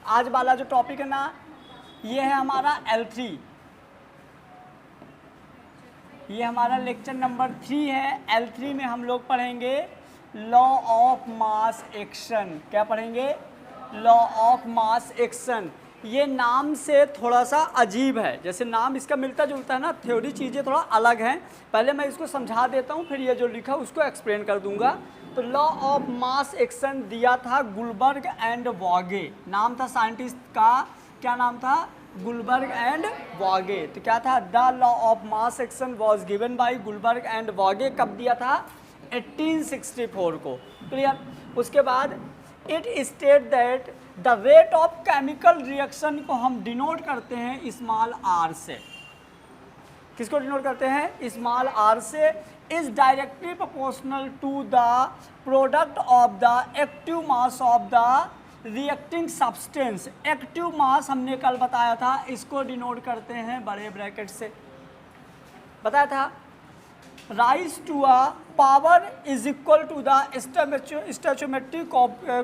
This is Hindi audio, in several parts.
आज वाला जो टॉपिक है ना, ये है हमारा L3, ये हमारा लेक्चर नंबर 3 है। L3 में हम लोग पढ़ेंगे लॉ ऑफ मास एक्शन। क्या पढ़ेंगे? Law of mass action. ये नाम से थोड़ा सा अजीब है, जैसे नाम इसका मिलता जुलता है ना, थ्योरी चीज़ें थोड़ा अलग हैं। पहले मैं इसको समझा देता हूँ, फिर ये जो लिखा उसको एक्सप्लेन कर दूंगा। तो लॉ ऑफ मास एक्शन दिया था गुलबर्ग एंड वॉगे, नाम था साइंटिस्ट का, क्या नाम था? Guldberg and Waage. तो क्या था? The law of mass action was given by Guldberg and Waage. कब दिया था? 1864 को। क्लियर? उसके बाद it state that the rate of chemical reaction को हम डिनोट करते हैं स्मॉल आर से। किसको डिनोट करते हैं? स्मॉल आर से। Is directly proportional to the product of the active mass of the reacting substance. Active mass हमने कल बताया था, इसको डिनोट करते हैं बड़े ब्रैकेट से, बताया था। Raise to a power is equal to the stoichiometric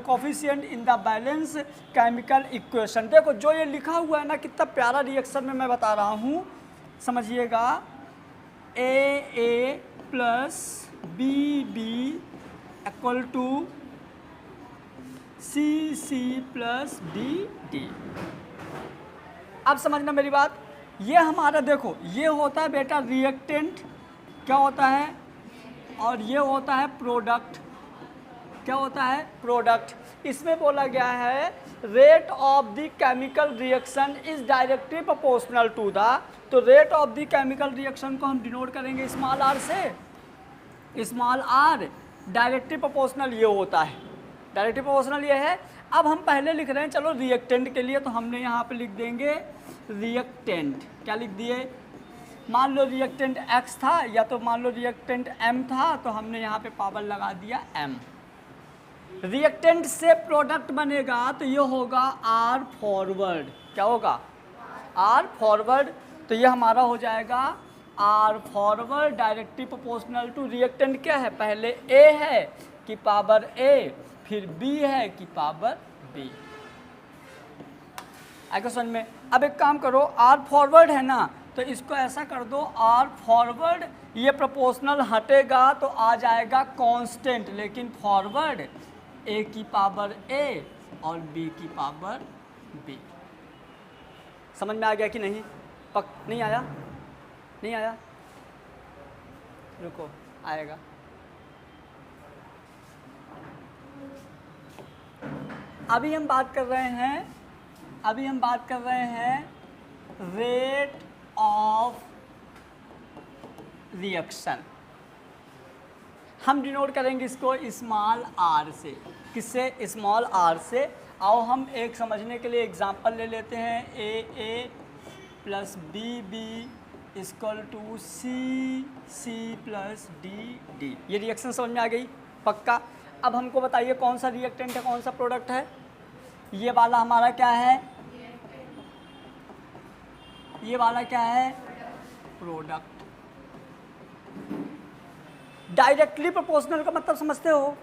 coefficient in the balance chemical equation. देखो जो ये लिखा हुआ है ना, कितना प्यारा रिएक्शन में मैं बता रहा हूँ, समझिएगा। A plus B equal to C plus D. अब समझना मेरी बात। ये हमारा देखो, ये होता है बेटा रिएक्टेंट, क्या होता है? और ये होता है प्रोडक्ट। क्या होता है? प्रोडक्ट। इसमें बोला गया है rate of the chemical reaction is directly proportional to the. तो rate of the chemical reaction को हम डिनोट करेंगे स्मॉल आर से। स्मॉल आर डायरेक्टली प्रोपोर्शनल ये होता है, डायरेक्टली प्रोपोर्शनल ये है। अब हम पहले लिख रहे हैं चलो रिएक्टेंट के लिए, तो हमने यहाँ पे लिख देंगे रिएक्टेंट। क्या लिख दिए? मान लो रिएक्टेंट X था, या तो मान लो रिएक्टेंट M था, तो हमने यहाँ पे पावर लगा दिया M। रिएक्टेंट से प्रोडक्ट बनेगा तो ये होगा R फॉरवर्ड। क्या होगा? R forward. तो ये हमारा हो जाएगा R forward directly proportional to reactant. क्या है? पहले A है कि पावर A, फिर B है कि पावर B। आएगा समझ में? अब एक काम करो, R फॉरवर्ड है ना, तो इसको ऐसा कर दो, R फॉरवर्ड, ये प्रोपोर्शनल हटेगा तो आ जाएगा कांस्टेंट, लेकिन फॉरवर्ड A की पावर A और B की पावर B। समझ में आ गया कि नहीं? नहीं आया? नहीं आया? रुको, आएगा। अभी हम बात कर रहे हैं रेट ऑफ रिएक्शन। हम डिनोट करेंगे इसको स्मॉल आर से। किससे? स्मॉल आर से। आओ हम एक समझने के लिए एग्जांपल ले लेते हैं। A plus B equal to C plus D. ये रिएक्शन समझ में आ गई? पक्का। अब हमको बताइए कौन सा रिएक्टेंट है, कौन सा प्रोडक्ट है? ये वाला हमारा क्या है? ये वाला क्या है? प्रोडक्ट। डायरेक्टली प्रोपोर्शनल का मतलब समझते हो?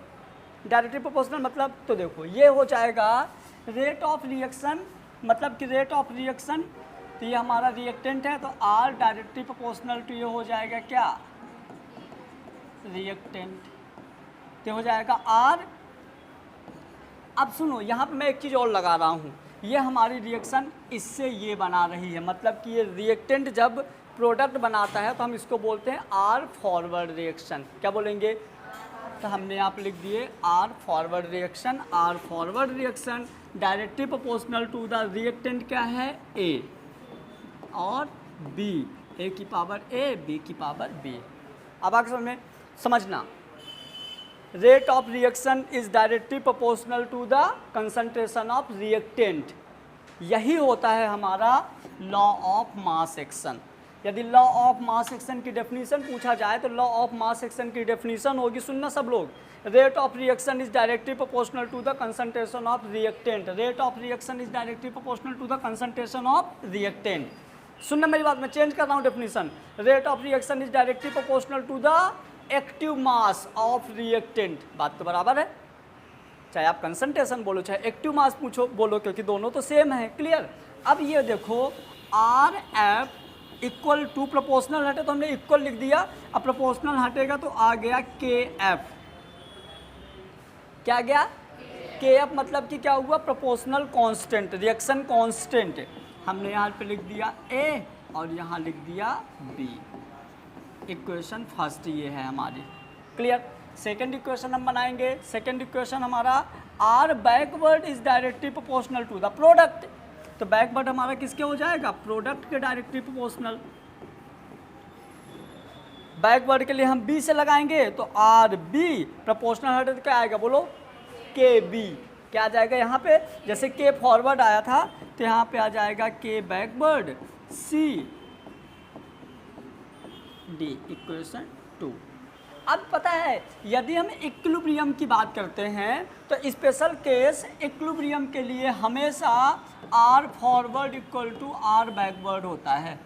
डायरेक्टली प्रोपोर्शनल मतलब, तो देखो ये हो जाएगा रेट ऑफ रिएक्शन, मतलब कि रेट ऑफ रिएक्शन। तो ये हमारा रिएक्टेंट है, तो R डायरेक्टली प्रोपोर्शनल टू ये हो जाएगा क्या? रिएक्टेंट। तो हो जाएगा R। अब सुनो, यहाँ पे मैं एक चीज़ और लगा रहा हूँ, ये हमारी रिएक्शन इससे ये बना रही है, मतलब कि ये रिएक्टेंट जब प्रोडक्ट बनाता है तो हम इसको बोलते हैं R फॉरवर्ड रिएक्शन। क्या बोलेंगे? तो हमने यहाँ पे लिख दिए R forward reaction. R forward reaction directly proportional to the reactant क्या है? A और B। A की पावर A, B की पावर B। अब आगे समझना, rate of reaction is directly proportional to the concentration of reactant. यही होता है हमारा लॉ ऑफ मास एक्शन। यदि लॉ ऑफ मास एक्शन की डेफिनेशन पूछा जाए तो लॉ ऑफ मास एक्शन की डेफिनेशन होगी, सुनना सब लोग, rate of reaction is directly proportional to the concentration of reactant. Rate of reaction is directly proportional to the concentration of reactant. सुनना मेरी बात, मैं चेंज कर रहा हूँ definition. Rate of reaction is directly proportional to the active mass of reactant. बात तो बराबर है? चाहे आप कंसंट्रेशन बोलो चाहे एक्टिव मास पूछो बोलो, क्योंकि दोनों तो सेम है। क्लियर। अब ये देखो R F equal to, proportional हटे तो हमने इक्वल लिख दिया, अब प्रोपोर्शनल हटेगा तो आ गया के एफ। क्या गया? के एफ मतलब कि क्या हुआ? Proportional constant, reaction constant. हमने यहाँ पे लिख दिया ए और यहाँ लिख दिया बी। इक्वेशन फर्स्ट ये है हमारी। क्लियर। सेकंड इक्वेशन हम बनाएंगे। सेकंड इक्वेशन हमारा R backward is directly proportional to the product. तो बैकवर्ड हमारा किसके हो जाएगा? प्रोडक्ट के डायरेक्टली प्रोपोर्शनल। बैकवर्ड के लिए हम बी से लगाएंगे तो आर बी, प्रोपोर्शनल हटे तो क्या आएगा बोलो? के बी। क्या आ जाएगा यहाँ पे? जैसे के फॉरवर्ड आया था तो यहाँ पे आ जाएगा के बैकवर्ड सी डी। इक्वेशन 2। अब पता है यदि हम इक्विलिब्रियम की बात करते हैं तो स्पेशल केस इक्विलिब्रियम के लिए हमेशा R forward equal to R backward होता है।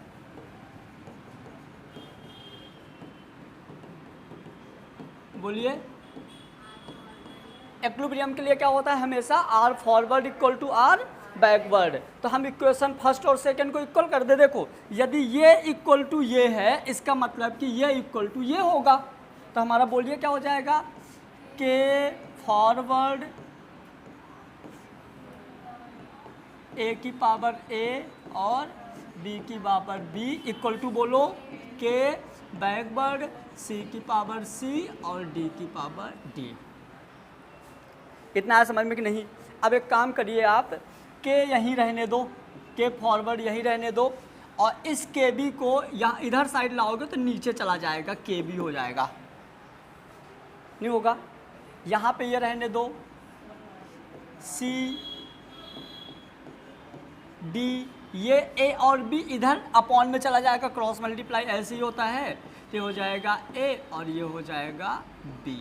बोलिए। इक्विलिब्रियम के लिए क्या होता है? हमेशा R forward equal to R backward. तो हम इक्वेशन फर्स्ट और सेकंड को इक्वल कर दे। देखो यदि ये इक्वल टू ये है, इसका मतलब कि ये इक्वल टू ये होगा। तो हमारा बोलिए क्या हो जाएगा? के फॉरवर्ड ए की पावर ए और बी की पावर बी इक्वल टू बोलो के बैकवर्ड सी की पावर सी और डी की पावर डी। इतना है समझ में कि नहीं? अब एक काम करिए आप, के यहीं रहने दो, के फॉरवर्ड यहीं रहने दो और इस के बी को यहाँ इधर साइड लाओगे तो नीचे चला जाएगा, के बी हो जाएगा। नहीं होगा? यहाँ पे ये रहने दो, सी डी, ये ए और बी इधर अपॉन में चला जाएगा, क्रॉस मल्टीप्लाई ऐसे ही होता है। ये हो जाएगा ए और ये हो जाएगा बी।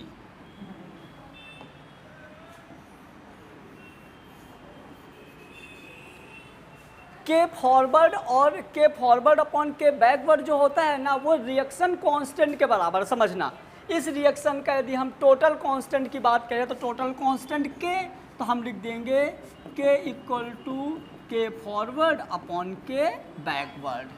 के फॉरवर्ड और के फॉरवर्ड अपॉन के बैकवर्ड जो होता है ना, वो रिएक्शन कांस्टेंट के बराबर समझना। इस रिएक्शन का यदि हम टोटल कांस्टेंट की बात करें तो टोटल कांस्टेंट के, तो हम लिख देंगे के इक्वल टू के फॉरवर्ड अपॉन के बैकवर्ड।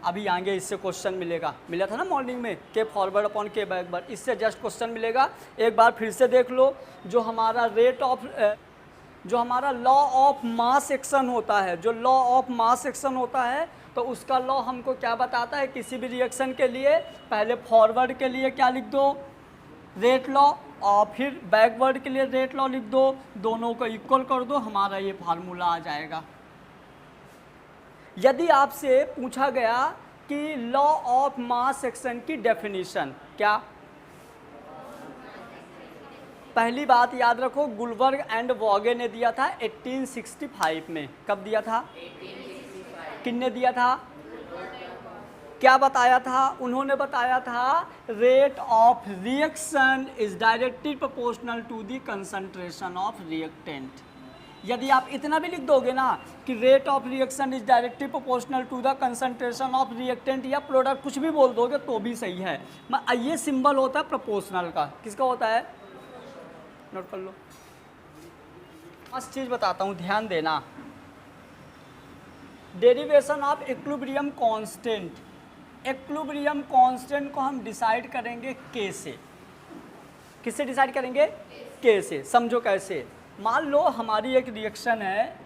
अभी आगे इससे क्वेश्चन मिलेगा, मिला था ना मॉर्निंग में, के फॉरवर्ड अपॉन के बैकवर्ड, इससे जस्ट क्वेश्चन मिलेगा। एक बार फिर से देख लो, जो हमारा जो हमारा लॉ ऑफ मास एक्शन होता है, जो लॉ ऑफ मास एक्शन होता है, तो उसका लॉ हमको क्या बताता है? किसी भी रिएक्शन के लिए पहले फॉरवर्ड के लिए क्या लिख दो? रेट लॉ, और फिर बैकवर्ड के लिए रेट लॉ लिख दो, दोनों को इक्वल कर दो, हमारा ये फार्मूला आ जाएगा। यदि आपसे पूछा गया कि लॉ ऑफ मास एक्शन की डेफिनेशन क्या? पहली बात याद रखो, गुलबर्ग एंड वॉगे ने दिया था 1865 में। कब दिया था? 1865। किसने दिया था? क्या बताया था? उन्होंने बताया था rate of reaction is directly proportional to the concentration of reactant. यदि आप इतना भी लिख दोगे ना कि rate of reaction is directly proportional to the concentration of reactant या प्रोडक्ट, कुछ भी बोल दोगे तो भी सही है। ये सिंबल होता है प्रोपोर्शनल का। किसका होता है? नोट कर लो। फर्स्ट चीज बताता हूँ, ध्यान देना। Derivation of equilibrium constant. Equilibrium constant को हम डिसाइड करेंगे के से। किससे डिसाइड करेंगे? के से। समझो कैसे। मान लो हमारी एक रिएक्शन है,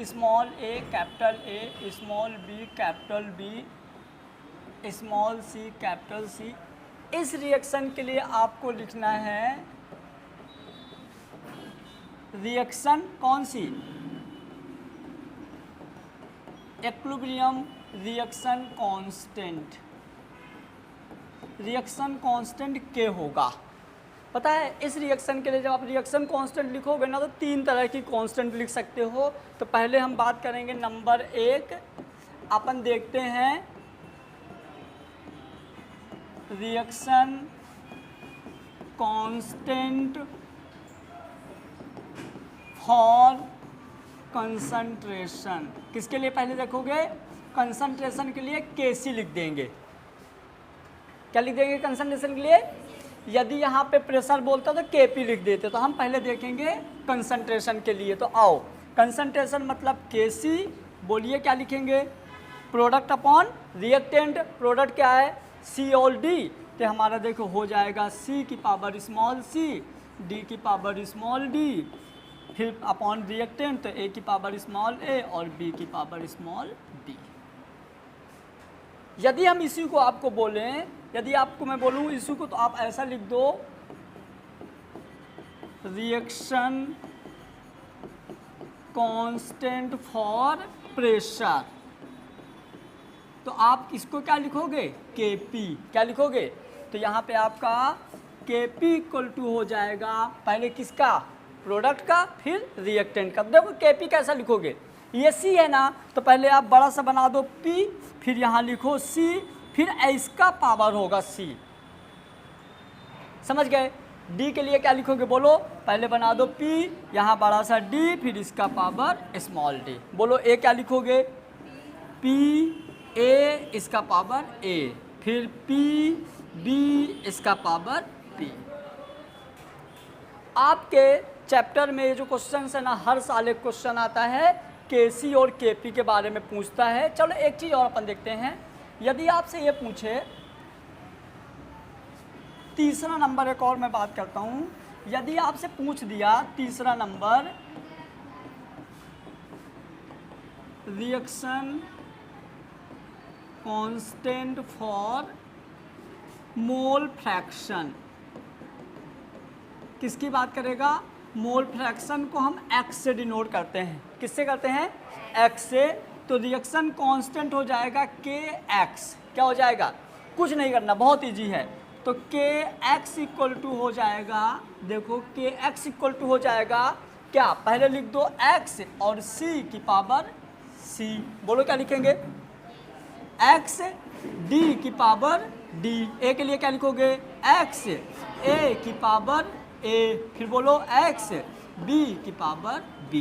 small A capital A, small B capital B, small C capital C. इस रिएक्शन के लिए आपको लिखना है रिएक्शन कौन सी? Equilibrium reaction constant. Reaction constant के होगा। पता है इस रिएक्शन के लिए जब आप रिएक्शन कांस्टेंट लिखोगे ना तो तीन तरह की कांस्टेंट लिख सकते हो। तो पहले हम बात करेंगे नंबर एक, अपन देखते हैं रिएक्शन कांस्टेंट फॉर कंसंट्रेशन। किसके लिए पहले देखोगे? कंसंट्रेशन के लिए केसी लिख देंगे। क्या लिख देंगे कंसंट्रेशन के लिए? यदि यहाँ पे प्रेशर बोलता तो Kp लिख देते, तो हम पहले देखेंगे कंसंट्रेशन के लिए। तो आओ, कंसंट्रेशन मतलब Kc, बोलिए क्या लिखेंगे, प्रोडक्ट अपॉन रिएक्टेंट, प्रोडक्ट क्या है C और D, तो हमारा देखो हो जाएगा C की पावर स्मॉल c, D की पावर स्मॉल d, फिर अपॉन रिएक्टेंट तो A की पावर स्मॉल a और B की पावर स्मॉल d। यदि हम इसी को आपको बोलें, यदि आपको मैं बोलूँ इसी को, तो आप ऐसा लिख दो, रिएक्शन कांस्टेंट फॉर प्रेशर, तो आप इसको क्या लिखोगे, Kp, क्या लिखोगे, तो यहाँ पे आपका Kp इक्वल टू हो जाएगा पहले किसका, प्रोडक्ट का, फिर रिएक्टेंट का। देखो Kp कैसा लिखोगे, ये C है ना, तो पहले आप बड़ा सा बना दो P, फिर यहाँ लिखो C, फिर इसका पावर होगा C, समझ गए। D के लिए क्या लिखोगे बोलो, पहले बना दो P, यहाँ बड़ा सा D, फिर इसका पावर स्मॉल d, बोलो A क्या लिखोगे, P A इसका पावर A, फिर P B इसका पावर P। आपके चैप्टर में ये जो क्वेश्चन है ना, हर साल एक क्वेश्चन आता है Kc और Kp के बारे में पूछता है। चलो एक चीज़ और अपन देखते हैं, यदि आपसे ये पूछे, तीसरा नंबर एक और मैं बात करता हूँ, यदि आपसे पूछ दिया तीसरा number, reaction constant for mole fraction, किसकी बात करेगा, मोल फ्रैक्शन को हम x से डिनोट करते हैं, किससे करते हैं, x से, तो रिएक्शन कांस्टेंट हो जाएगा Kx, क्या हो जाएगा, कुछ नहीं करना, बहुत इजी है, तो Kx इक्वल टू हो जाएगा, देखो Kx इक्वल टू हो जाएगा क्या, पहले लिख दो x और c की पावर c, बोलो क्या लिखेंगे, x d की पावर d, a के लिए क्या लिखोगे, x a की पावर a, फिर बोलो x b की पावर b।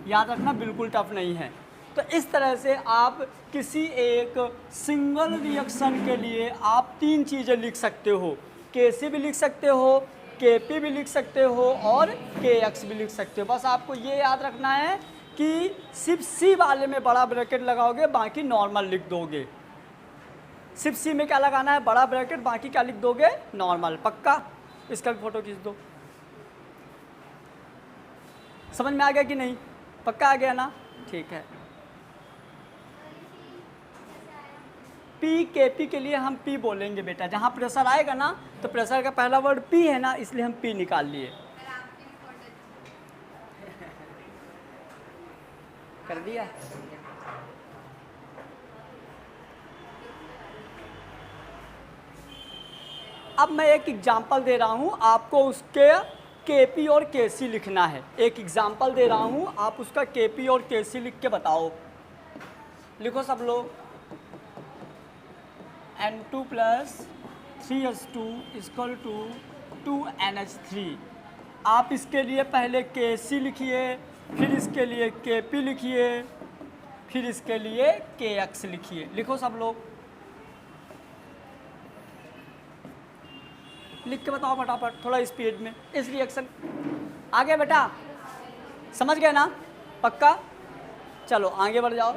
याद रखना बिल्कुल टफ नहीं है। तो इस तरह से आप किसी एक सिंगल रिएक्शन के लिए आप तीन चीज़ें लिख सकते हो, Kc भी लिख सकते हो, Kp भी लिख सकते हो और Kx भी लिख सकते हो। बस आपको ये याद रखना है कि सिर्फ C वाले में बड़ा ब्रैकेट लगाओगे, बाकी नॉर्मल लिख दोगे। सिर्फ C में क्या लगाना है, बड़ा ब्रैकेट, बाकी क्या लिख दोगे, नॉर्मल। पक्का, इसका भी फोटो खींच दो। समझ में आ गया कि नहीं, पक्का आ गया ना, ठीक है। P Kp के लिए हम P बोलेंगे बेटा, जहाँ प्रेशर आएगा ना, तो प्रेशर का पहला वर्ड P है ना, इसलिए हम P निकाल लिए। कर दिया। अब मैं एक एग्जांपल दे रहा हूँ आपको, उसके Kp और Kc लिखना है। एक एग्जांपल दे रहा हूँ, आप उसका Kp और Kc लिख के बताओ। लिखो सब लोग, N2 + 3H2 = 2NH3। आप इसके लिए पहले Kc लिखिए, फिर इसके लिए Kp लिखिए, फिर इसके लिए Kx लिखिए। लिखो सब लोग, लिख के बताओ फटाफट, थोड़ा स्पीड में। इस रिएक्शन आगे बेटा, समझ गए ना, पक्का, चलो आगे बढ़ जाओ।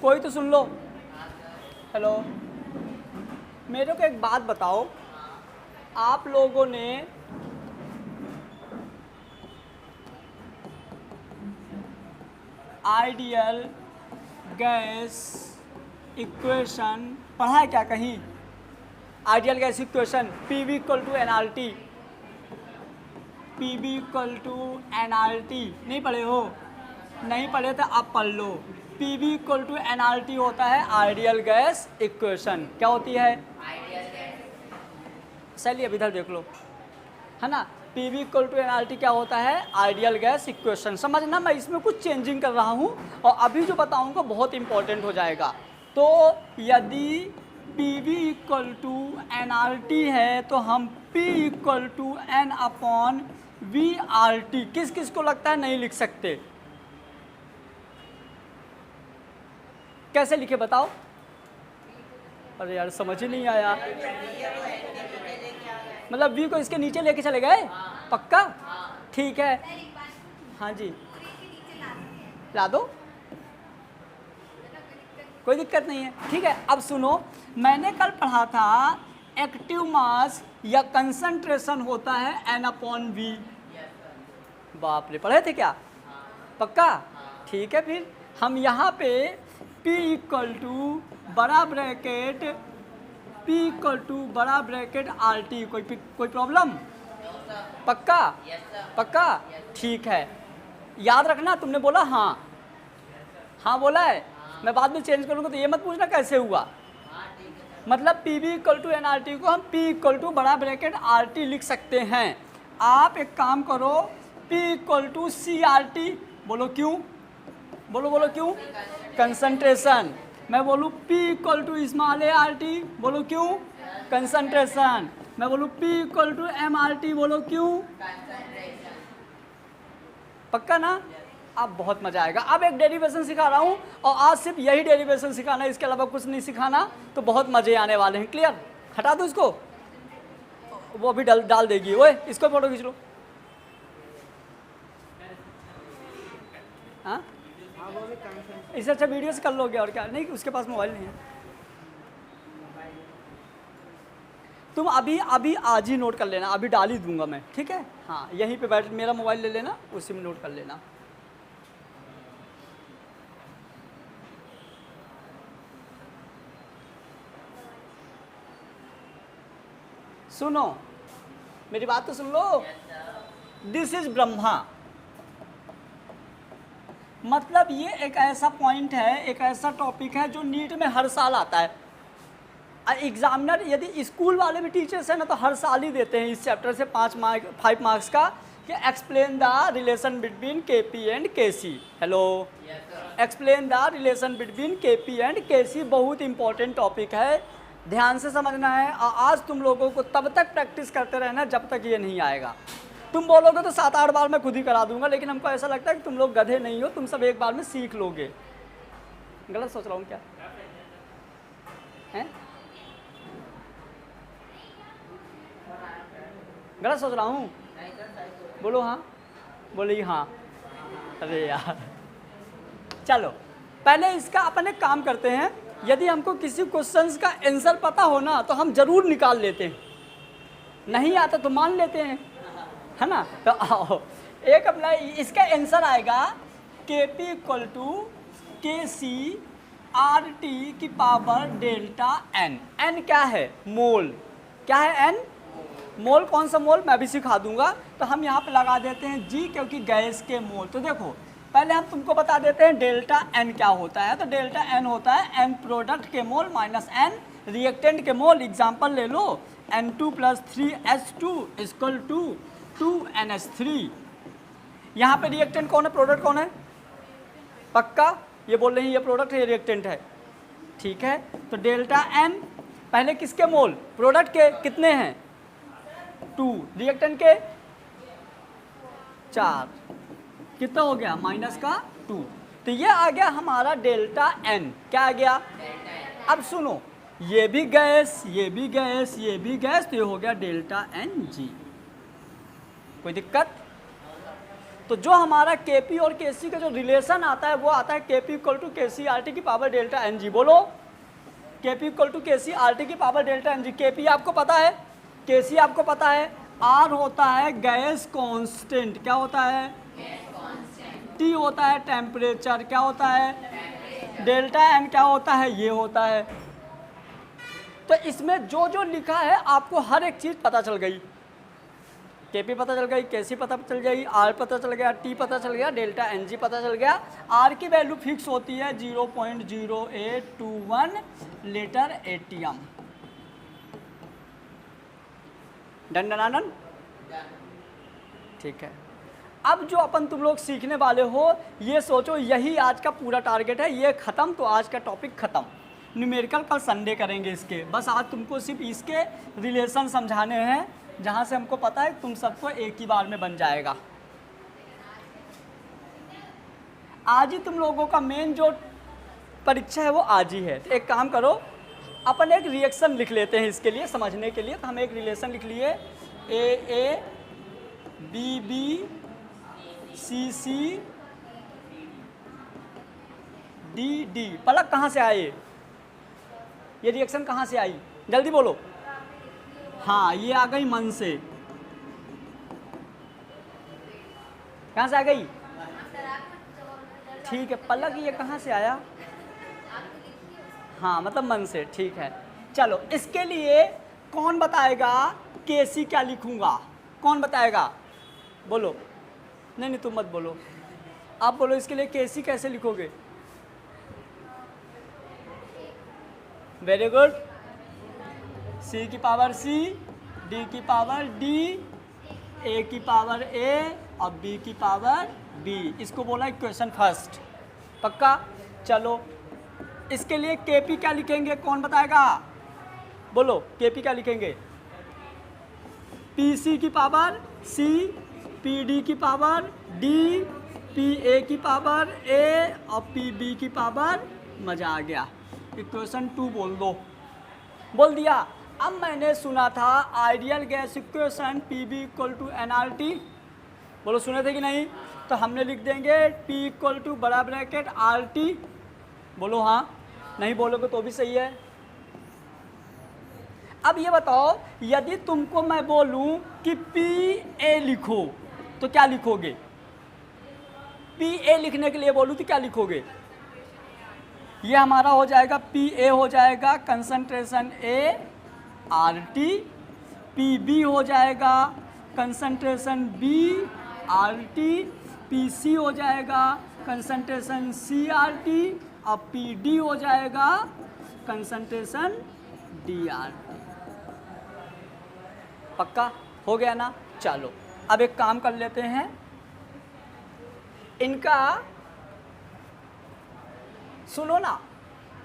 कोई तो सुन लो, हेलो, मेरे को एक बात बताओ, आप लोगों ने आइडियल गैस इक्वेशन पढ़ा है क्या कहीं? Ideal gas equation PV = nRT, PV = nRT नहीं पढ़े हो? नहीं पढ़े तो आप पढ़ लो। PV = nRT होता है आइडियल गैस इक्वेशन। क्या होती है? चलिए अब इधर देख लो, है ना। PV = nRT क्या होता है? Ideal gas equation. समझना, मैं इसमें कुछ चेंजिंग कर रहा हूँ और अभी जो बताऊँगा बहुत इंपॉर्टेंट हो जाएगा। तो यदि PV = nRT है तो हम P = n/VRT किस किस को लगता है नहीं लिख सकते? कैसे लिखे बताओ? अरे यार समझ ही नहीं आया। मतलब v को इसके नीचे लेके चले गए? पक्का? ठीक है, हाँ जी, ला दो, कोई दिक्कत नहीं है। ठीक है, अब सुनो, मैंने कल पढ़ा था एक्टिव मास या कंसंट्रेशन होता है n/v। बाप रे, पढ़े थे क्या? पक्का? ठीक है, फिर हम यहाँ पे P इक्वल टू बड़ा ब्रैकेट RT, कोई प्रॉब्लम? पक्का? पक्का? ठीक है, याद रखना, तुमने बोला हाँ, हाँ बोला है, मैं बाद में चेंज करूँगा तो ये मत पूछना कैसे हुआ। मतलब PV इक्वल टू NRT को हम P इक्वल टू बड़ा ब्रैकेट RT लिख सकते हैं। आप एक काम करो, P इक्वल टू CRT, बोलो क्यों? बोलो क्यों? कंसंट्रेशन। मैं बोलूँ P equal to small ART, बोलो क्यों? कंसंट्रेशन। मैं बोलूँ P इक्वल टू MRT, बोलो क्यों? पक्का ना? अब बहुत मजा आएगा। अब एक डेरिवेशन सिखा रहा हूँ और आज सिर्फ यही डेरिवेशन सिखाना है, इसके अलावा कुछ नहीं सिखाना, तो बहुत मजे आने वाले हैं। क्लियर? हटा दो इसको, वो अभी डाल देगी। ओए इसको फोटो खींच लो। हाँ, इससे अच्छा वीडियो से कर लोगे और क्या? नहीं, उसके पास मोबाइल नहीं है। तुम अभी आज ही नोट कर लेना, अभी डाल ही दूंगा मैं, ठीक है? हाँ, यहीं पे बैठ मेरा मोबाइल ले लेना, उसी में नोट कर लेना। सुनो, मेरी बात तो सुन लो। दिस इज ब्रह्मा, मतलब ये एक ऐसा पॉइंट है, एक ऐसा टॉपिक है जो नीट में हर साल आता है। एग्जामिनर यदि स्कूल वाले भी टीचर्स हैं ना तो हर साल ही देते हैं इस चैप्टर से 5 मार्क्स का, कि explain the relation between KP and KC। Hello, explain the relation between KP and KC बहुत इंपॉर्टेंट टॉपिक है, ध्यान से समझना है। और आज तुम लोगों को तब तक प्रैक्टिस करते रहना जब तक ये नहीं आएगा। तुम बोलोगे तो 7-8 बार मैं खुद ही करा दूंगा, लेकिन हमको ऐसा लगता है कि तुम लोग गधे नहीं हो, तुम सब एक बार में सीख लोगे। गलत सोच रहा हूँ क्या? हैं? गलत सोच रहा हूँ? बोलो हाँ, बोले हाँ। अरे यार, चलो पहले इसका अपन एक काम करते हैं। यदि हमको किसी क्वेश्चंस का आंसर पता हो ना तो हम जरूर निकाल लेते हैं, नहीं आता तो मान लेते हैं, है ना? तो आओ, एक अपना इसका आंसर आएगा KP equal to KC RT की पावर डेल्टा N। N क्या है? मोल। क्या है N? मोल। कौन सा मोल? मैं भी सिखा दूंगा। तो हम यहाँ पे लगा देते हैं G, क्योंकि गैस के मोल। तो देखो, पहले हम तुमको बता देते हैं डेल्टा N क्या होता है। तो डेल्टा N होता है N प्रोडक्ट के मोल माइनस N रिएक्टेंट के मोल। एग्जाम्पल ले लो, N2 + 3H2 equal to 2NH3। यहाँ पे रिएक्टेंट कौन है, प्रोडक्ट कौन है? पक्का? ये बोल रहे हैं ये प्रोडक्ट है, ये रिएक्टेंट है, ठीक है? तो डेल्टा N पहले किसके मोल? प्रोडक्ट के। कितने हैं? 2। रिएक्टेंट के 4। कितना हो गया? माइनस का 2। तो ये आ गया हमारा डेल्टा N। क्या आ गया? अब सुनो, ये भी गैस, ये भी गैस, ये भी गैस, तो ये हो गया डेल्टा NG। कोई दिक्कत? तो जो हमारा KP और KC का जो रिलेशन आता है वो आता है KP equal to KC RT की पावर डेल्टा NG। बोलो, KP equal to KC RT की पावर डेल्टा NG। KP आपको पता है, KC आपको पता है, R होता है गैस कांस्टेंट। क्या होता है? T होता है टेम्परेचर। क्या होता है? डेल्टा N क्या होता है? ये होता है। तो इसमें जो जो लिखा है आपको हर एक चीज़ पता चल गई। KP पता चल गई, KC पता चल गई, R पता चल गया, T पता चल गया, डेल्टा NG पता चल गया। R की वैल्यू फिक्स होती है 0.0821 litre ATM। Done done done, ठीक है। अब जो अपन तुम लोग सीखने वाले हो, ये सोचो यही आज का पूरा टारगेट है। ये ख़त्म तो आज का टॉपिक ख़त्म। न्यूमेरिकल कल संडे करेंगे इसके। बस आज तुमको सिर्फ इसके रिलेशन समझाने हैं, जहाँ से हमको पता है तुम सबको एक ही बार में बन जाएगा। आज ही तुम लोगों का मेन जो परीक्षा है वो आज ही है। तो एक काम करो, अपन एक रिएक्शन लिख लेते हैं इसके लिए, समझने के लिए। तो हम एक रिलेशन लिख लिए, A B B C D D. Palak कहाँ से आए, ये रिएक्शन कहाँ से आई, जल्दी बोलो। हाँ, ये आ गई मन से। कहाँ से आ गई? ठीक है पलक, ये कहाँ से आया? हाँ मतलब मन से, ठीक है। चलो इसके लिए कौन बताएगा केसी क्या लिखूंगा, कौन बताएगा? बोलो। नहीं तुम मत बोलो, आप बोलो इसके लिए केसी कैसे लिखोगे। Very good. सी की पावर सी, डी की पावर डी, ए की पावर ए और बी की पावर बी। इसको बोला इक्वेशन फर्स्ट। पक्का? चलो इसके लिए केपी क्या लिखेंगे, कौन बताएगा? बोलो केपी क्या लिखेंगे? पी सी की पावर सी, पी डी की पावर डी, पी ए की पावर ए और पी बी की पावर, मज़ा आ गया। इक्वेशन 2 बोल दो। बोल दिया। अब मैंने सुना था ideal gas equation P V equal to N R T. बोलो सुने थे कि नहीं? तो हमने लिख देंगे P इक्वल टू बड़ा ब्रैकेट आर टी। बोलो हाँ, नहीं बोलोगे तो भी सही है। अब ये बताओ, यदि तुमको मैं बोलूं कि पी ए लिखो तो क्या लिखोगे? पी ए लिखने के लिए बोलूं तो क्या लिखोगे? ये हमारा हो जाएगा पी ए हो जाएगा concentration A R T, P B हो जाएगा concentration B R T, P C हो जाएगा कंसंट्रेशन सी आर टी और पी डी हो जाएगा कंसंट्रेशन डी आर टी। पक्का हो गया ना? चलो अब एक काम कर लेते हैं, इनका सुनो ना।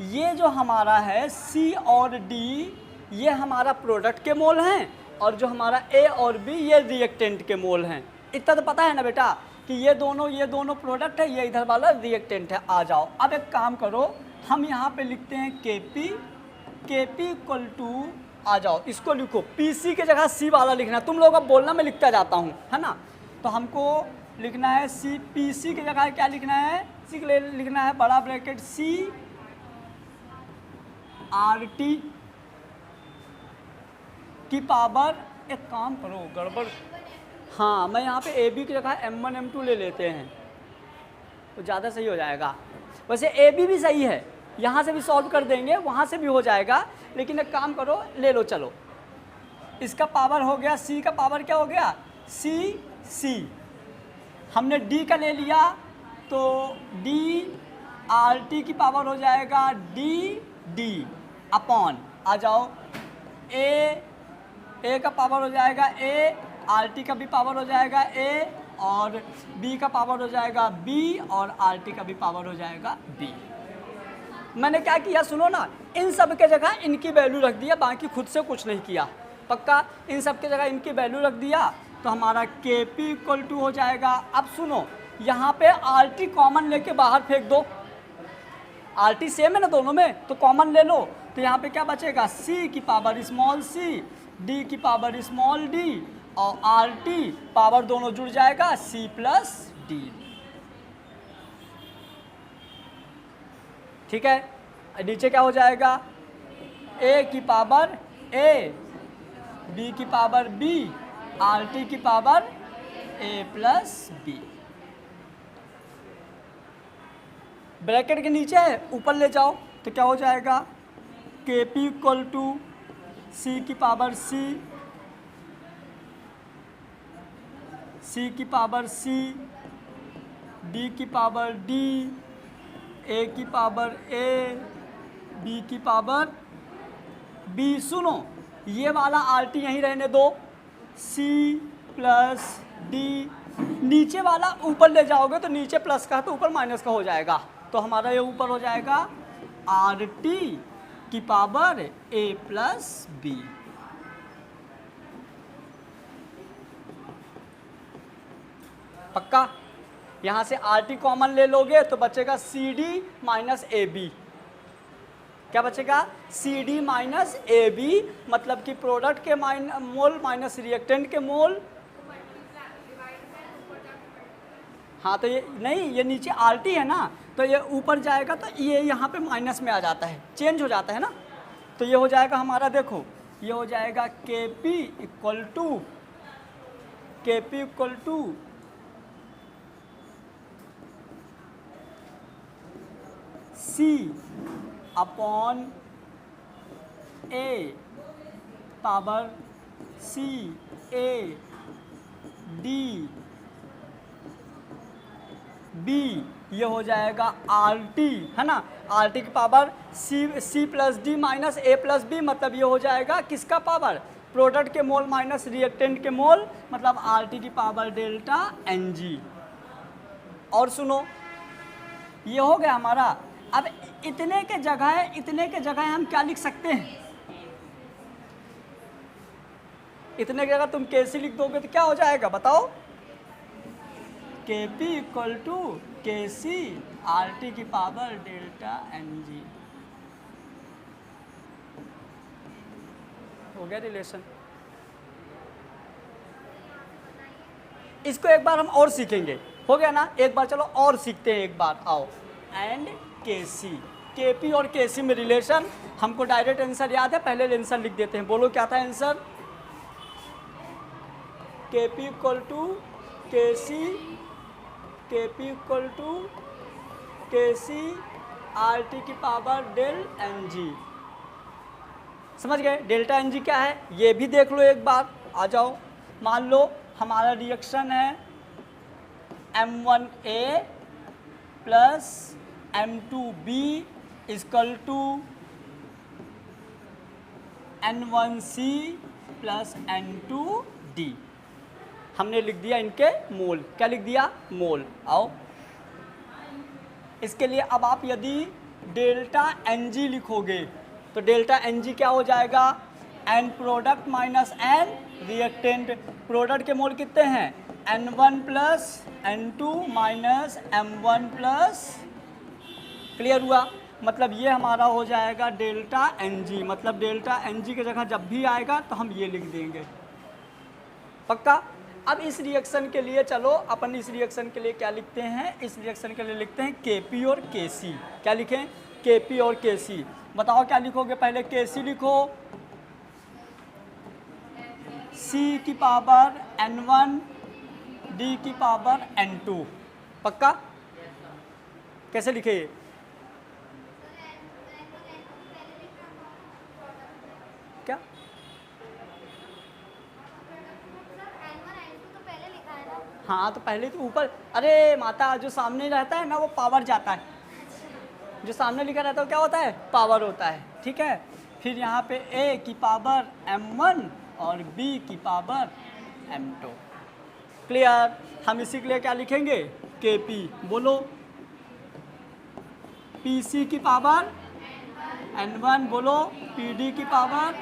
ये जो हमारा है C और D, ये हमारा प्रोडक्ट के मोल हैं और जो हमारा A और B ये रिएक्टेंट के मोल हैं। इतना तो पता है ना बेटा कि ये दोनों प्रोडक्ट है, ये इधर वाला रिएक्टेंट है। आ जाओ अब एक काम करो, हम यहाँ पे लिखते हैं KP इक्वल टू, आ जाओ इसको लिखो, PC के जगह C वाला लिखना। तुम लोग अब बोलना, मैं लिखता जाता हूँ, है ना? तो हमको लिखना है PC की जगह क्या लिखना है? C के लिए लिखना है बड़ा ब्रैकेट C आर टी की पावर, एक काम करो गड़बड़, हाँ मैं यहाँ पे ए बी की जगह M1 M2 ले लेते हैं तो ज़्यादा सही हो जाएगा। वैसे ए बी भी सही है, यहाँ से भी सॉल्व कर देंगे, वहाँ से भी हो जाएगा, लेकिन एक काम करो ले लो। चलो इसका पावर हो गया, C का पावर क्या हो गया? C। हमने D का ले लिया तो D आर टी की पावर हो जाएगा D अपॉन, आ जाओ A का पावर हो जाएगा A, आर टी का भी पावर हो जाएगा A और B का पावर हो जाएगा B और आर टी का भी पावर हो जाएगा B। मैंने क्या किया सुनो ना, इन सब के जगह इनकी वैल्यू रख दिया, बाकी खुद से कुछ नहीं किया। पक्का? इन सब के जगह इनकी वैल्यू रख दिया तो हमारा KP इक्वल टू हो जाएगा। अब सुनो, यहाँ पे RT कॉमन लेके बाहर फेंक दो, RT सेम है ना दोनों में, तो कॉमन ले लो। तो यहाँ पे क्या बचेगा? C की पावर स्मॉल c, D की पावर स्मॉल d और RT पावर दोनों जुड़ जाएगा C प्लस D। ठीक है? नीचे क्या हो जाएगा? A की पावर A, B की पावर B, RT की power A plus B। Bracket के नीचे है, ऊपर ले जाओ तो क्या हो जाएगा? KP इक्वल टू C की पावर C, C की पावर C, D की पावर D, A की पावर A, B की पावर B। सुनो ये वाला RT यहीं रहने दो, C प्लस D। नीचे वाला ऊपर ले जाओगे तो नीचे प्लस का तो ऊपर माइनस का हो जाएगा, तो हमारा ये ऊपर हो जाएगा RT की पावर A प्लस B। पक्का? यहाँ से RT कॉमन ले लोगे तो बचेगा CD माइनस AB। क्या बचेगा, C D minus A B, मतलब कि प्रोडक्ट के मोल माइनस रिएक्टेंट के मोल। हाँ तो ये नहीं, ये नीचे आर टी है ना, तो ये ऊपर जाएगा तो ये यहाँ पे माइनस में आ जाता है, चेंज हो जाता है ना। तो ये हो जाएगा हमारा, देखो ये हो जाएगा K P equal to C upon A power C A D B, ये हो जाएगा आर टी, है ना, आर टी की power C plus D minus A plus B, मतलब ये हो जाएगा किसका पावर, प्रोडक्ट के मोल माइनस रिएक्टेंट के मोल, मतलब आर टी की पावर डेल्टा एन जी। और सुनो, ये हो गया हमारा। अब इतने के जगह हम क्या लिख सकते हैं, इतने की जगह तुम कैसे लिख दोगे तो क्या हो जाएगा बताओ, के पी इक्वल टू के सी आर टी की पावर डेल्टा एन जी। हो गया रिलेशन। इसको एक बार हम और सीखेंगे, हो गया ना, एक बार चलो और सीखते हैं एक बार, आओ। एंड के सी, के पी और के सी में रिलेशन, हमको डायरेक्ट आंसर याद है, पहले आंसर लिख देते हैं। बोलो क्या था आंसर, के पी इक्वल टू के सी, के पी इक्वल टू के सी आर टी की पावर डेल एन जी। समझ गए डेल्टा एन जी क्या है, ये भी देख लो एक बार, आ जाओ। मान लो हमारा रिएक्शन है M1A plus M2B equal to N1C plus N2D। हमने लिख दिया इनके मोल, क्या लिख दिया, मोल। आओ इसके लिए अब आप यदि डेल्टा एन जी लिखोगे तो डेल्टा एन जी क्या हो जाएगा, N product minus N reactant. Product के मोल कितने हैं, N1 plus N2 minus M1 plus, clear हुआ, मतलब ये हमारा हो जाएगा डेल्टा एन जी। मतलब डेल्टा एन जी की जगह जब भी आएगा तो हम ये लिख देंगे, पक्का। अब इस रिएक्शन के लिए चलो अपन इस रिएक्शन के लिए क्या लिखते हैं, इस रिएक्शन के लिए लिखते हैं Kp और Kc। क्या लिखें, Kp और Kc। बताओ क्या लिखोगे, पहले Kc लिखो, C की पावर N1 D की पावर N2, पक्का। कैसे लिखे, क्या हाँ तो पहले तो ऊपर, अरे माता जो सामने रहता है ना वो पावर जाता है, जो सामने लिखा रहता है क्या होता है, पावर होता है, ठीक है। फिर यहाँ पे A की पावर M1 और B की पावर M2, क्लियर। हम इसी के लिए क्या लिखेंगे, Kp, बोलो Pc की पावर N1, बोलो Pd की पावर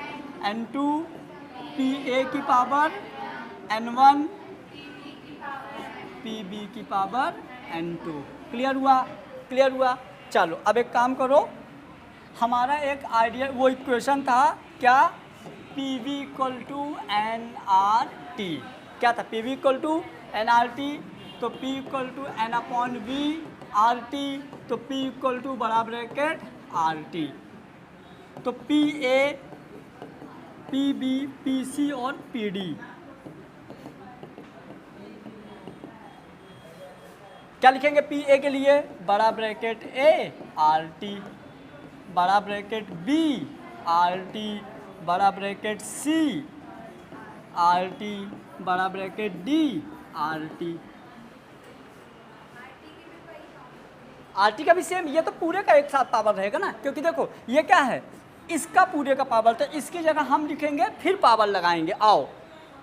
N2, Pa की पावर N1, Pb की पावर N2, क्लियर हुआ, क्लियर हुआ। चलो अब एक काम करो, हमारा एक आइडिया वो इक्वेशन था क्या, Pv equal to N R T, क्या था, Pv equal to N R T, तो P equal to N upon V R T, तो P इक्वल टू बड़ा ब्रैकेट आर टी, तो Pa, Pb, Pc और Pd क्या लिखेंगे, Pa के लिए बड़ा ब्रैकेट A आर टी, बड़ा ब्रैकेट B आर टी, बड़ा ब्रैकेट C आर टी, बड़ा bracket D R T. R T का भी सेम, ये तो पूरे का एक साथ पावर रहेगा ना, क्योंकि देखो ये क्या है, इसका पूरे का पावर, तो इसकी जगह हम लिखेंगे फिर पावर लगाएंगे। आओ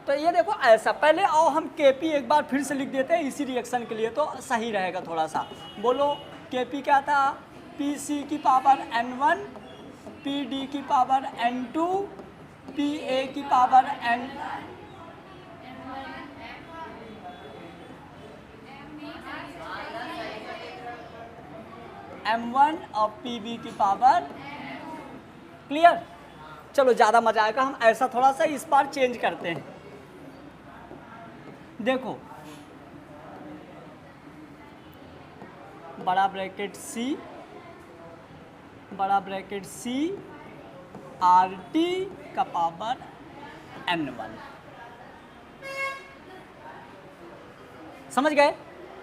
तो ये देखो ऐसा, पहले आओ हम Kp एक बार फिर से लिख देते हैं इसी रिएक्शन के लिए, तो सही रहेगा थोड़ा सा। बोलो Kp क्या था, Pc की पावर N1, Pd की पावर N2, Pa की पावर M1 और Pb की पावर क्लियर? चलो ज़्यादा मजा आएगा, हम ऐसा थोड़ा सा इस बार चेंज करते हैं। देखो बड़ा ब्रैकेट सी, बड़ा ब्रैकेट सी आर टी का पावर n1, समझ गए?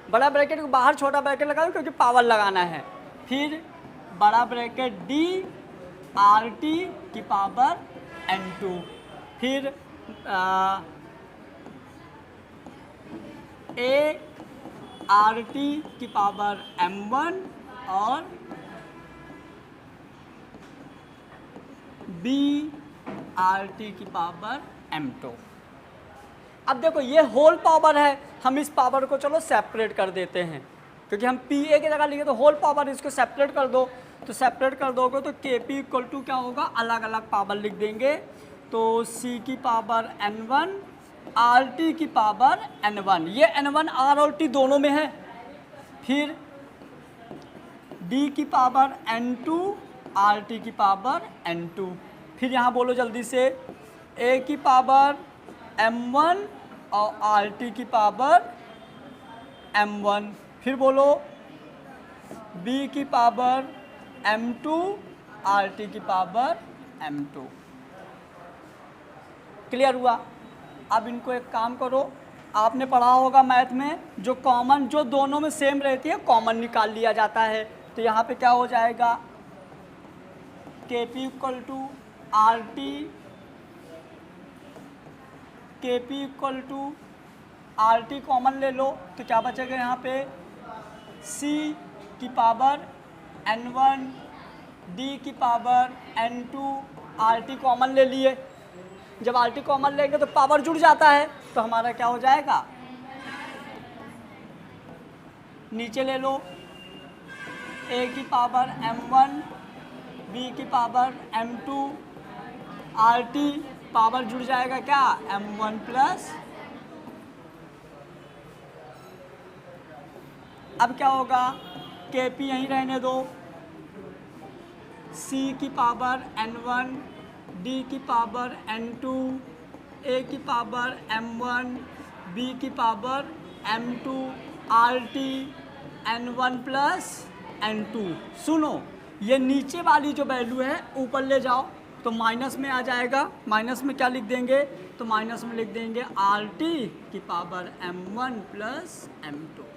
बड़ा ब्रैकेट को बाहर छोटा ब्रैकेट लगा दो क्योंकि पावर लगाना है। फिर बड़ा ब्रैकेट डी आर टी की पावर n2, फिर ए आर टी की पावर m1 और बी आर टी की पावर m2। अब देखो ये होल पावर है, हम इस पावर को चलो सेपरेट कर देते हैं क्योंकि हम पी ए की जगह लिखे तो होल पावर, इसको सेपरेट कर दो। तो सेपरेट कर दोगे तो के पी इक्वल टू क्या होगा, अलग अलग पावर लिख देंगे। तो सी की पावर n1 आर टी की पावर n1, ये n1 आर और टी दोनों में है। फिर डी की पावर n2 आर टी की पावर n2, फिर यहाँ बोलो जल्दी से ए की पावर m1 और आर टी की पावर m1, फिर बोलो बी की पावर m2 आर टी की पावर m2। क्लियर हुआ? अब इनको एक काम करो, आपने पढ़ा होगा मैथ में जो कॉमन, जो दोनों में सेम रहती है कॉमन निकाल लिया जाता है। तो यहाँ पे क्या हो जाएगा, K P equal to R T, K P equal to R T common ले लो तो क्या बचेगा यहाँ पे, सी की पावर n1 डी की power n2 R T common ले लिए। जब आर टी कॉमन लेंगे तो पावर जुड़ जाता है, तो हमारा क्या हो जाएगा, नीचे ले लो ए की पावर m1 बी की power m2 R T, power जुड़ जाएगा क्या, m1 प्लस, अब क्या होगा, के पी यहीं रहने दो, सी की पावर n1 डी की पावर n2 ए की पावर m1 बी की power m2 R T n1 plus n2। सुनो ये नीचे वाली जो वैल्यू है ऊपर ले जाओ तो माइनस में आ जाएगा। माइनस में क्या लिख देंगे, तो माइनस में लिख देंगे आर टी की power m1 plus m2।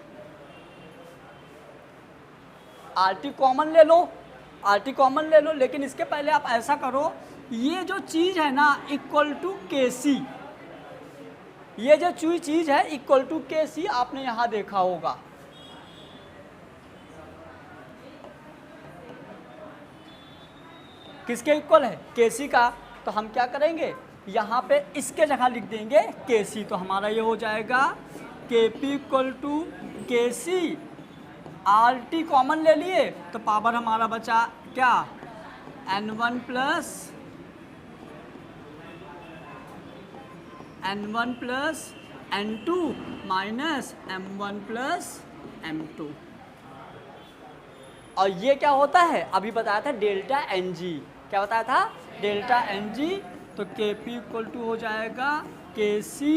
Are T common ले लो, आर टी कॉमन ले लो, लेकिन इसके पहले आप ऐसा करो, ये जो चीज़ है ना इक्वल टू के सी, ये जो चीज़ है इक्वल टू के सी, आपने यहाँ देखा होगा। किसके इक्वल है, के सी का। तो हम क्या करेंगे, यहाँ पे इसके जगह लिख देंगे के सी, तो हमारा ये हो जाएगा के पी इक्वल टू के सी, आर टी कॉमन ले लिए तो पावर हमारा बचा क्या, n1 plus n2 minus m1 plus m2। और ये क्या होता है, अभी बताया था डेल्टा एन जी, क्या बताया था, डेल्टा एन जी। तो के पी इक्वल टू हो जाएगा के सी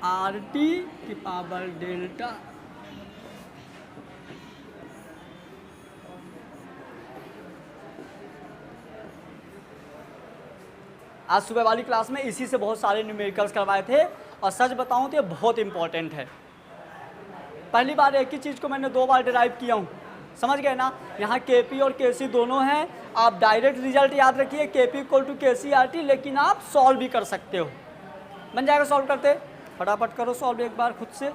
आर टी की पावर डेल्टा। आज सुबह वाली क्लास में इसी से बहुत सारे न्यूमेरिकल्स करवाए थे, और सच बताऊं तो ये बहुत इंपॉर्टेंट है। पहली बार एक ही चीज़ को मैंने 2 बार डिराइव किया हूँ, समझ गए ना। यहाँ के पी और के सी दोनों हैं, आप डायरेक्ट रिजल्ट याद रखिए के पी इक्वल टू के सी आर टी, लेकिन आप सॉल्व भी कर सकते हो। बन जाएगा सॉल्व करते, फटाफट करो सॉल्व एक बार खुद से।